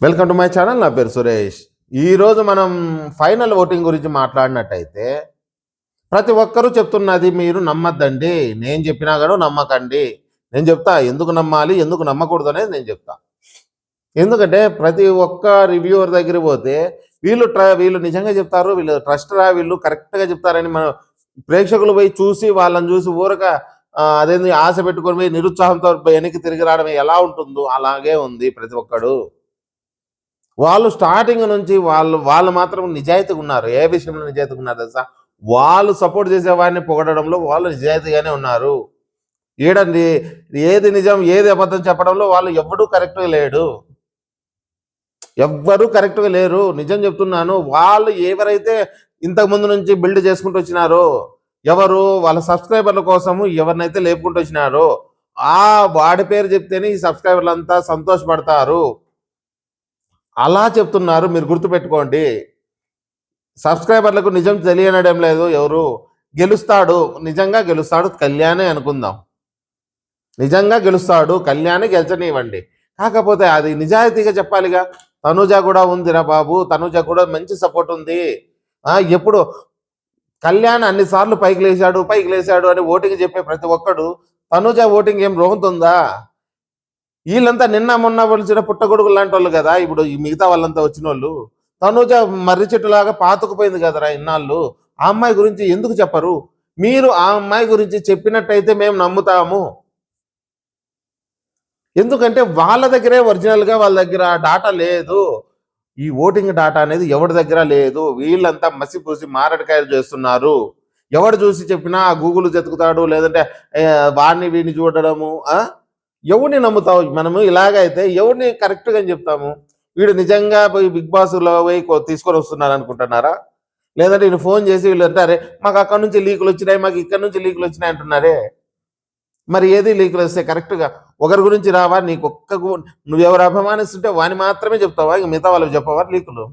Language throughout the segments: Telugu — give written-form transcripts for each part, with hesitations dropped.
Welcome to my channel. నా పేరు సురేష్. ఈరోజు మనం ఫైనల్ ఓటింగ్ గురించి మాట్లాడినట్టయితే ప్రతి ఒక్కరూ చెప్తున్నది మీరు నమ్మద్దండి, నేను చెప్పినా కూడా నమ్మకండి. నేను చెప్తా ఎందుకు నమ్మాలి ఎందుకు నమ్మకూడదు అనేది నేను చెప్తా. ఎందుకంటే ప్రతి ఒక్క రివ్యూవర్ దగ్గరికి పోతే వీళ్ళు నిజంగా చెప్తారు, వీళ్ళు ట్రస్టరా, వీళ్ళు కరెక్ట్గా చెప్తారని మన ప్రేక్షకులు పోయి చూసి వాళ్ళని చూసి ఊరక అదేంది ఆశ పెట్టుకొని పోయి నిరుత్సాహంతో వెనక్కి తిరిగి రావడం ఎలా ఉంటుందో అలాగే ఉంది ప్రతి ఒక్కడు. వాళ్ళు స్టార్టింగ్ నుంచి వాళ్ళు మాత్రం నిజాయితీగా ఉన్నారు. ఏ విషయంలో నిజాయితీగా ఉన్నారు తెలుసా? వాళ్ళు సపోర్ట్ చేసేవాడిని పొగడడంలో వాళ్ళు నిజాయితీగానే ఉన్నారు. ఈడండి ఏది నిజం ఏది అబద్ధం చెప్పడంలో వాళ్ళు ఎవ్వడూ కరెక్ట్గా లేడు, ఎవ్వరూ కరెక్ట్గా లేరు. నిజం చెప్తున్నాను. వాళ్ళు ఎవరైతే ఇంతకుముందు నుంచి బిల్డ్ చేసుకుంటూ వచ్చినారో, ఎవరు వాళ్ళ సబ్స్క్రైబర్ల కోసము ఎవరినైతే లేపుకుంటూ వచ్చినారో వాడి పేరు చెప్తేనే ఈ సబ్స్క్రైబర్లు అంతా సంతోషపడతారు. అలా చెప్తున్నారు. మీరు గుర్తుపెట్టుకోండి. సబ్స్క్రైబర్లకు నిజం తెలియనడం లేదు. ఎవరు గెలుస్తాడు, నిజంగా గెలుస్తాడు కళ్యాణే అనుకుందాం. నిజంగా గెలుస్తాడు కళ్యాణే, గెలిచనివ్వండి. కాకపోతే అది నిజాయితీగా చెప్పాలిగా. తనుజ కూడా ఉందిరా బాబు, తనుజ కూడా మంచి సపోర్ట్ ఉంది. ఎప్పుడు కళ్యాణ్ అన్నిసార్లు పైకి లేచాడు అని ఓటింగ్ చెప్పే ప్రతి ఒక్కడు తనుజ ఓటింగ్ ఏం రోగుతుందా? వీళ్ళంతా నిన్న మొన్న వచ్చిన పుట్టగొడుగులు లాంటి వాళ్ళు కదా. ఇప్పుడు ఈ మిగతా వాళ్ళంతా వచ్చిన వాళ్ళు. తనుజ మర్రి చెట్టులాగా పాతుకుపోయింది కదరా ఇన్నాళ్ళు. ఆ అమ్మాయి గురించి ఎందుకు చెప్పరు? మీరు ఆ అమ్మాయి గురించి చెప్పినట్టయితే మేము నమ్ముతాము. ఎందుకంటే వాళ్ళ దగ్గరే ఒరిజినల్గా వాళ్ళ దగ్గర డాటా లేదు. ఈ ఓటింగ్ డాటా అనేది ఎవరి దగ్గర లేదు. వీళ్ళంతా మసిపూసి మారడికాయలు చేస్తున్నారు. ఎవడు చూసి చెప్పినా గూగుల్ వెతుకుతాడు, లేదంటే వాడిని వీడిని చూడడము. ఎవరిని నమ్ముతావు? మనము ఇలాగైతే ఎవరిని కరెక్ట్గా చెప్తాము? వీడు నిజంగా పోయి బిగ్ బాస్లో పోయి తీసుకొని వస్తున్నారు అనుకుంటున్నారా? లేదంటే వీళ్ళు ఫోన్ చేసి వీళ్ళు అంటారే మాకు అక్కడి నుంచి లీకులు వచ్చినాయి, మాకు ఇక్కడ నుంచి లీకులు వచ్చినాయి అంటున్నారే. మరి ఏది లీకులు వస్తే కరెక్ట్గా ఒకరి గురించి రావా? నీకు నువ్వెవరు అభిమానిస్తుంటే వాని మాత్రమే చెప్తావా? ఇంక మిగతా వాళ్ళకి చెప్పవా లీకులు?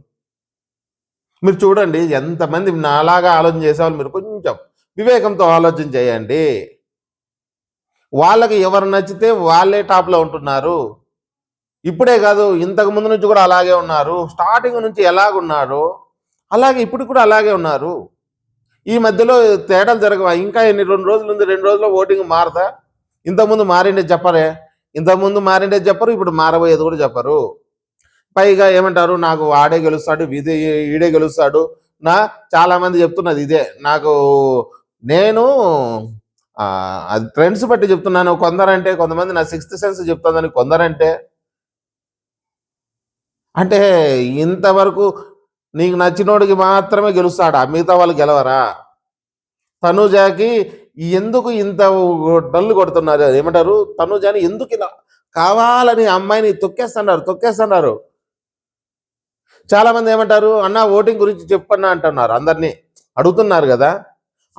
మీరు చూడండి ఎంతమంది నాలాగా ఆలోచన చేసేవాళ్ళు. మీరు కొంచెం వివేకంతో ఆలోచన చేయండి. వాళ్ళకి ఎవరు నచ్చితే వాళ్ళే టాప్లో ఉంటున్నారు. ఇప్పుడే కాదు, ఇంతకు ముందు నుంచి కూడా అలాగే ఉన్నారు. స్టార్టింగ్ నుంచి ఎలాగున్నారు అలాగే ఇప్పుడు కూడా అలాగే ఉన్నారు. ఈ మధ్యలో తేడాలు జరగవా? ఇంకా ఎన్ని 2 రోజులు ఉంది, 2 రోజుల్లో ఓటింగ్ మారదా? ఇంతకుముందు మారిండేది చెప్పరే. ఇంతకుముందు మారిండేది చెప్పరు, ఇప్పుడు మారబోయేది కూడా చెప్పరు. పైగా ఏమంటారు, నాకు ఆడే గెలుస్తాడు, ఈడే గెలుస్తాడు. చాలా మంది చెప్తున్నది ఇదే. నేను అది ట్రెండ్స్ బట్టి చెప్తున్నాను. కొందరంటే కొంతమంది నా 6th సెన్స్ చెప్తుందని, కొందరంటే అంటే ఇంతవరకు నీకు నచ్చినోడికి మాత్రమే గెలుస్తాడా, మిగతా వాళ్ళు గెలవరా? తనుజాకి ఎందుకు ఇంత డల్లు కొడుతున్నారు? ఏమంటారు, తనుజాని ఎందుకు ఇలా కావాలని అమ్మాయిని తొక్కేస్తున్నారు. చాలా మంది ఏమంటారు, అన్న ఓటింగ్ గురించి చెప్పన్నా అంటున్నారు. అందరినీ అడుగుతున్నారు కదా.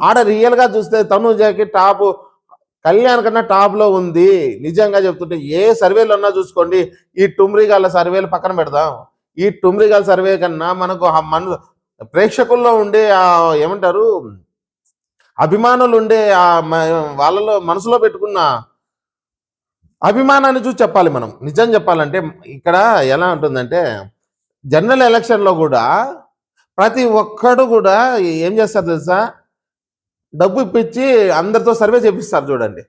ఆడ రియల్గా చూస్తే తనుజాకి టాప్, కళ్యాణ్ కన్నా టాప్లో ఉంది. నిజంగా చెప్తుంటే ఏ సర్వేలు ఉన్నా చూసుకోండి. ఈ టుమ్రిగాల సర్వేలు పక్కన పెడదాం. ఈ టుమ్రిగాల సర్వే కన్నా మనకు ప్రేక్షకుల్లో ఉండే ఏమంటారు అభిమానులు ఉండే వాళ్ళలో మనసులో పెట్టుకున్న అభిమానాన్ని చూసి చెప్పాలి మనం. నిజం చెప్పాలంటే ఇక్కడ ఎలా ఉంటుందంటే, జనరల్ ఎలక్షన్లో కూడా ప్రతి ఒక్కడు కూడా ఏం చేస్తారు తెలుసా? డబ్బు ఇప్పించి అందరితో సర్వే చేపిస్తారు. చూడండి,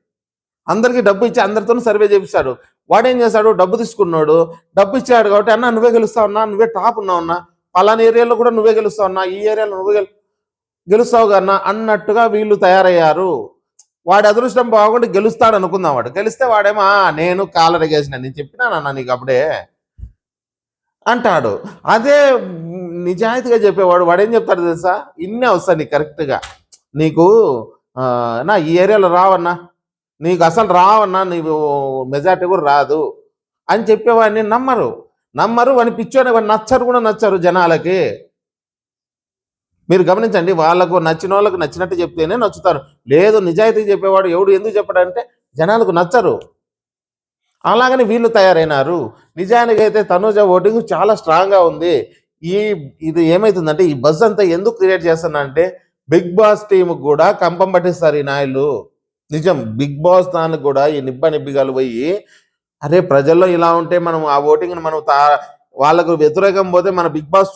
అందరికీ డబ్బు ఇచ్చి అందరితో సర్వే చేపిస్తాడు. వాడేం చేస్తాడు, డబ్బు తీసుకున్నాడు, డబ్బు ఇచ్చాడు కాబట్టి అన్న నువ్వే గెలుస్తావు అన్నా, నువ్వే టాప్ ఉన్నావు అన్నా, పలానా ఏరియాలో కూడా నువ్వే గెలుస్తావు అన్నా, ఈ ఏరియాలో నువ్వే గెలుస్తావు కన్నా అన్నట్టుగా వీళ్ళు తయారయ్యారు. వాడి అదృష్టం బాగుండి గెలుస్తాడు అనుకుందాం. వాడు గెలిస్తే వాడేమో నేను కాలరగేసిన, నేను చెప్పినానన్నా నీకు అప్పుడే అంటాడు. అదే నిజాయితీగా చెప్పేవాడు వాడేం చెప్తాడు తెలుసా? ఇన్నే వస్తా నీకు కరెక్ట్గా, నీకు నా ఈ ఏరియాలో రావన్నా, నీకు అసలు రావన్నా, నీకు మెజార్టీ కూడా రాదు అని చెప్పేవాడిని నమ్మరు. వాడిని పిచ్చోని, వాడిని నచ్చరు జనాలకి. మీరు గమనించండి, వాళ్ళకు నచ్చిన వాళ్ళకు నచ్చినట్టు చెప్తేనే నచ్చుతారు. లేదు నిజాయితీ చెప్పేవాడు ఎవడు ఎందుకు చెప్పడంటే జనాలకు నచ్చరు. అలాగని వీళ్ళు తయారైనారు. నిజానికి అయితే తనుజ ఓటింగ్ చాలా స్ట్రాంగ్గా ఉంది. ఇది ఏమవుతుందంటే, ఈ బజ్ అంతా ఎందుకు క్రియేట్ చేస్తున్నా అంటే, బిగ్ బాస్ టీంకి కూడా కంపం పట్టిస్తారు ఈ నాయలు. నిజం, బిగ్ బాస్ దానికి కూడా ఈ నిబ్బనిబ్బిగాలు పోయి, అరే ప్రజల్లో ఇలా ఉంటే మనం ఆ ఓటింగ్ని మనం వాళ్ళకు వ్యతిరేకం పోతే మన బిగ్ బాస్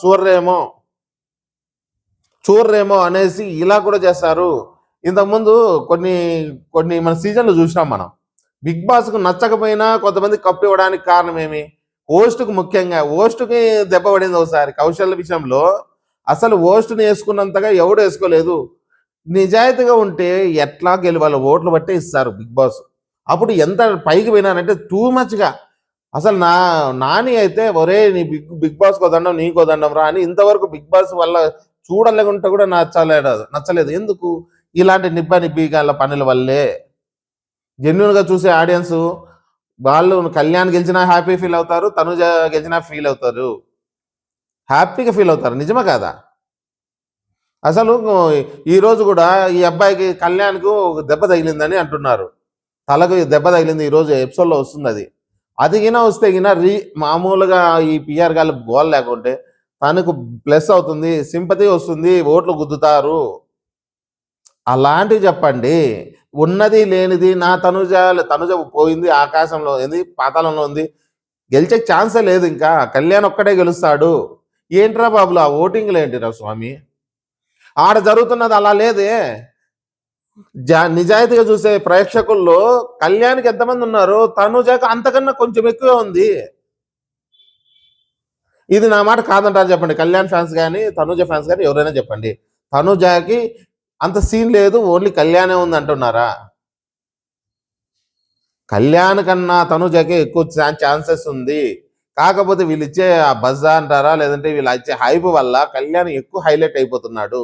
చూడరేమో అనేసి ఇలా కూడా చేస్తారు. ఇంతకుముందు కొన్ని కొన్ని మన సీజన్లు చూసినాం మనం. బిగ్ బాస్కు నచ్చకపోయినా కొంతమంది కప్పు ఇవ్వడానికి కారణం ఏమి? హోస్ట్కు ముఖ్యంగా హోస్ట్కి దెబ్బ పడింది ఒకసారి కౌశల్య విషయంలో. అసలు హోస్ట్ని వేసుకున్నంతగా ఎవడు వేసుకోలేదు. నిజాయితీగా ఉంటే ఎట్లా గెలవాలి ఓట్లు బట్టే ఇస్తారు బిగ్ బాస్. అప్పుడు ఎంత పైకి పోయినానంటే టూ మచ్గా అసలు నాని అయితే ఒరే నీ బిగ్ బాస్ కోదండం నీకో దండం రా అని ఇంతవరకు బిగ్ బాస్ వల్ల చూడలేకుంటే కూడా నచ్చలేదు. ఎందుకు? ఇలాంటి నిబ్బిగాళ్ళ పనుల వల్లే. జెన్యున్గా చూసే ఆడియన్స్ వాళ్ళు కళ్యాణ్ గెలిచినా హ్యాపీ ఫీల్ అవుతారు, తనుజ గెలిచినా ఫీల్ అవుతారు, హ్యాపీగా ఫీల్ అవుతారు. నిజమే కాదా? అసలు ఈరోజు కూడా ఈ అబ్బాయికి కళ్యాణ్కు దెబ్బ తగిలిందని అంటున్నారు. తలకు దెబ్బ తగిలింది ఈరోజు ఎపిసోడ్లో వస్తుంది అది. అది గిన వస్తే గిన మామూలుగా ఈ పిఆర్ గాళ్ళు గోల్ లేకుంటే తనకు ప్లస్ అవుతుంది, సింపతి వస్తుంది, ఓట్లు గుద్దుతారు. అలాంటివి చెప్పండి. ఉన్నది లేనిది నా తనుజ పోయింది ఆకాశంలో ఏంది పాతాళంలో ఉంది, గెలిచే ఛాన్సే లేదు. ఇంకా కళ్యాణ్ ఒక్కడే గెలుస్తాడు. ఏంట్రా బాబులు ఆ ఓటింగ్లు ఏంటిరా స్వామి? ఆడ జరుగుతున్నది అలా లేదే. నిజాయితీగా చూసే ప్రేక్షకుల్లో కళ్యాణ్కి ఎంతమంది ఉన్నారు, తనుజకు అంతకన్నా కొంచెం ఎక్కువే ఉంది. ఇది నా మాట కాదంటారు చెప్పండి. కళ్యాణ్ ఫ్యాన్స్ కానీ తనుజ ఫ్యాన్స్ కానీ ఎవరైనా చెప్పండి. తనుజకి అంత సీన్ లేదు, ఓన్లీ కళ్యాణే ఉంది అంటున్నారా? కళ్యాణ్ కన్నా తనుజకే ఎక్కువ ఛాన్సెస్ ఉంది. కాకపోతే వీళ్ళు ఇచ్చే ఆ బజ్ అంటారా, లేదంటే వీళ్ళు ఇచ్చే హైప్ వల్ల కళ్యాణ్ ఎక్కువ హైలైట్ అయిపోతున్నాడు.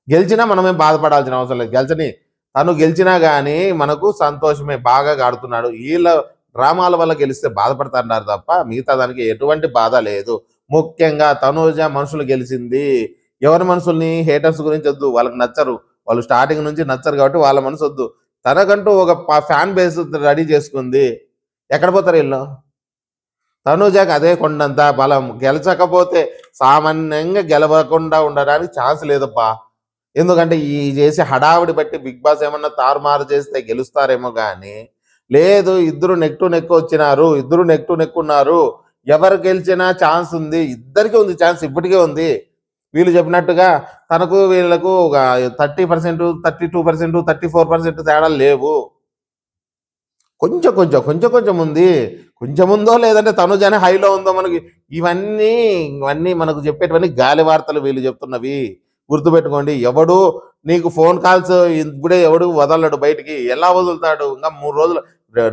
గెలిచినా మనమేం బాధపడాల్సిన అవసరం లేదు. తను గెలిచినా కానీ మనకు సంతోషమే, బాగా ఆడుతున్నాడు. వీళ్ళ డ్రామాల వల్ల గెలిస్తే బాధపడుతున్నారు తప్ప మిగతా దానికి ఎటువంటి బాధ లేదు. ముఖ్యంగా తనుజ మనుషులు గెలిచింది. ఎవరి మనుషుల్ని? హేటర్స్ గురించి వద్దు, వాళ్ళకి నచ్చరు, వాళ్ళు స్టార్టింగ్ నుంచి నచ్చరు కాబట్టి వాళ్ళ మనసు వద్దు. తనకంటూ ఒక ఫ్యాన్ బేస్ రెడీ చేసుకుంది. ఎక్కడ పోతారు వీళ్ళు? తనుజకి అదే కొండంత బలం. గెలచకపోతే సామాన్యంగా గెలవకుండా ఉండడానికి ఛాన్స్ లేదప్పా. ఎందుకంటే ఈ చేసే హడావిడి బట్టి బిగ్ బాస్ ఏమన్నా తారుమారు చేస్తే గెలుస్తారేమో కానీ లేదు. ఇద్దరు నెక్ టు నెక్ వచ్చినారు, ఇద్దరు నెక్ టు నెక్ ఉన్నారు. ఎవరు గెలిచినా ఛాన్స్ ఉంది, ఇద్దరికీ ఉంది ఛాన్స్, ఇప్పటికే ఉంది. వీళ్ళు చెప్పినట్టుగా తనకు వీళ్ళకు ఒక 30%, 32%, 34% తేడాలు లేవు. కొంచెం ఉంది. కొంచెం ఉందో లేదంటే తనుజనే హైలో ఉందో మనకి ఇవన్నీ మనకు చెప్పేటివన్నీ గాలి వార్తలు వీళ్ళు చెప్తున్నవి. గుర్తుపెట్టుకోండి. ఎవడు నీకు ఫోన్ కాల్స్ ఇప్పుడే ఎవడు వదలడు బయటికి. ఎలా వదులుతాడు? ఇంకా 3 రోజులు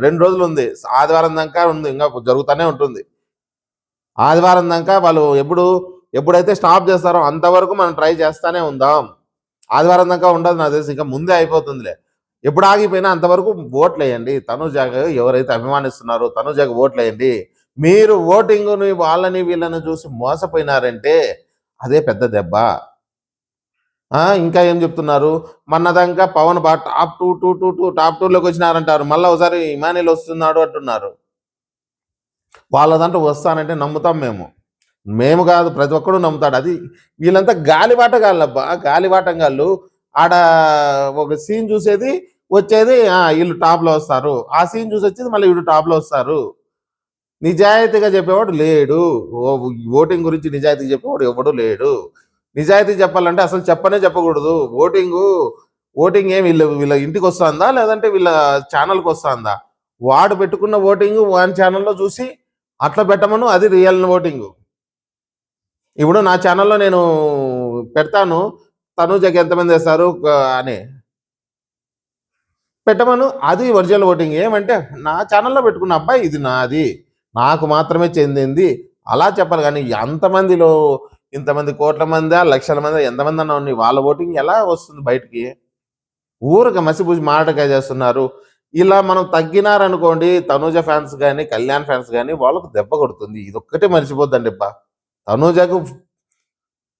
2 రోజులు ఉంది. ఆదివారం దాకా ఉంది, ఇంకా జరుగుతూనే ఉంటుంది. ఆదివారం దాకా వాళ్ళు ఎప్పుడైతే స్టాప్ చేస్తారో అంతవరకు మనం ట్రై చేస్తానే ఉందాం. ఆదివారం దాకా ఉండదు నాకు తెలిసి, ఇంకా ముందే అయిపోతుందిలే. ఎప్పుడు ఆగిపోయినా అంతవరకు ఓట్లు వేయండి. తనుజకు ఎవరైతే అభిమానిస్తున్నారో తనుజకు ఓట్లు వేయండి. మీరు ఓటింగ్ని వాళ్ళని వీళ్ళని చూసి మోసపోయినారంటే అదే పెద్ద దెబ్బ. ఇంకా ఏం చెప్తున్నారు? మొన్నదాకా పవన్ టాప్ 2లోకి వచ్చినారంటారు. మళ్ళీ ఒకసారి ఇమానిల్ వస్తున్నాడు అంటున్నారు. వాళ్ళ దాంట్లో వస్తానంటే నమ్ముతాం మేము కాదు, ప్రతి ఒక్కడు నమ్ముతాడు. అది వీళ్ళంతా గాలివాటగాళ్ళబ్బా, గాలివాటంగాళ్ళు. ఆడ ఒక సీన్ చూసేది వచ్చేది వీళ్ళు టాప్లో వస్తారు, ఆ సీన్ చూసి వచ్చేది మళ్ళీ వీళ్ళు టాప్లో వస్తారు. నిజాయితీగా చెప్పేవాడు లేడు. ఓటింగ్ గురించి నిజాయితీ చెప్పేవాడు ఎవడు లేడు. నిజాయితీ చెప్పాలంటే అసలు చెప్పకూడదు. ఓటింగ్ ఏం వీళ్ళ ఇంటికి వస్తుందా లేదంటే వీళ్ళ ఛానల్కి వస్తుందా? వాడు పెట్టుకున్న ఓటింగ్ వాని ఛానల్లో చూసి అట్లా పెట్టమను, అది రియల్ ఓటింగ్. ఇప్పుడు నా ఛానల్లో నేను పెడతాను తనుజకి ఎంతమంది వేస్తారు అని పెట్టమను, అది ఒరిజినల్ ఓటింగ్. ఏమంటే నా ఛానల్లో పెట్టుకున్న అబ్బాయి ఇది నాది, నాకు మాత్రమే చెందింది అలా చెప్పాలి. కానీ ఎంతమందిలో ఇంతమంది కోట్ల మంది లక్షల మంది ఎంతమంది అన్నా ఉన్నాయి, వాళ్ళ ఓటింగ్ ఎలా వస్తుంది బయటికి? ఊరికి మసిపూసి మాటగా చేస్తున్నారు. ఇలా మనం తగ్గినారనుకోండి, తనుజ ఫ్యాన్స్ కానీ కళ్యాణ్ ఫ్యాన్స్ కానీ వాళ్ళకు దెబ్బ కొడుతుంది. ఇదొక్కటే మర్చిపోద్దండి అబ్బా. తనుజకు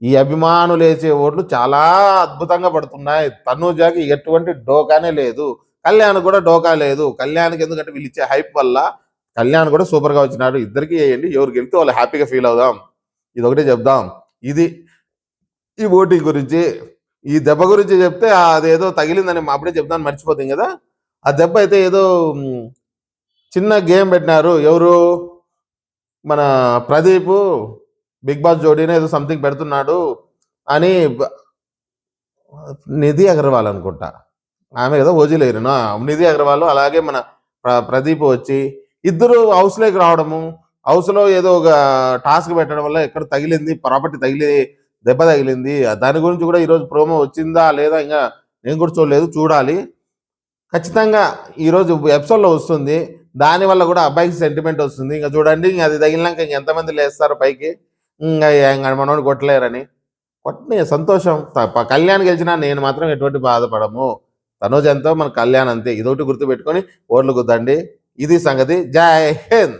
ఈ అభిమానులు వేసే ఓట్లు చాలా అద్భుతంగా పడుతున్నాయి. తనుజకి ఎటువంటి డోకానే లేదు, కళ్యాణ్ కూడా డోకా లేదు. కళ్యాణ్కి ఎందుకంటే వీళ్ళు ఇచ్చే హైప్ వల్ల కళ్యాణ్ కూడా సూపర్గా వచ్చినాడు. ఇద్దరికి వేయండి, ఎవరు గెలితే వాళ్ళు హ్యాపీగా ఫీల్ అవుదాం. ఇదొకటే చెప్దాం. ఇది ఈ ఓటింగ్ గురించి. ఈ దెబ్బ గురించి చెప్తే అదేదో తగిలిందని అప్పుడే చెప్తాను మర్చిపోతాం కదా. ఆ దెబ్బ అయితే ఏదో చిన్న గేమ్ పెట్టినారు. ఎవరు మన ప్రదీప్ బిగ్ బాస్ జోడీని ఏదో సంథింగ్ పెడుతున్నాడు అని నిధి అగర్వాల్ అనుకుంటా, ఆమె కదా ఓజీలేరు నిధి అగర్వాల్, అలాగే మన ప్రదీప్ వచ్చి ఇద్దరు హౌస్లోకి రావడము, హౌస్లో ఏదో ఒక టాస్క్ పెట్టడం వల్ల ఎక్కడ తగిలింది, ప్రాపర్టీ దెబ్బ తగిలింది, దాని గురించి కూడా ఈరోజు ప్రోమో వచ్చిందా లేదా ఇంకా నేను కూడా చూడలేదు, చూడాలి. ఖచ్చితంగా ఈరోజు ఎపిసోడ్లో వస్తుంది. దానివల్ల కూడా అబ్బాయికి సెంటిమెంట్ వస్తుంది. ఇంకా చూడండి, ఇంకా అది తగిలినాక ఇంక ఎంతమంది లేస్తారు పైకి, ఇంకా మనోడు కొట్టలేరని. కొట్టని సంతోషం. కళ్యాణ్ గెలిచినా నేను మాత్రం ఎటువంటి బాధపడము. తనోజ్ ఎంతో మన కళ్యాణ్ అంతే. ఇదొకటి గుర్తుపెట్టుకొని ఓట్లు గుద్దండి. ఇది సంగతి. జై హింద్.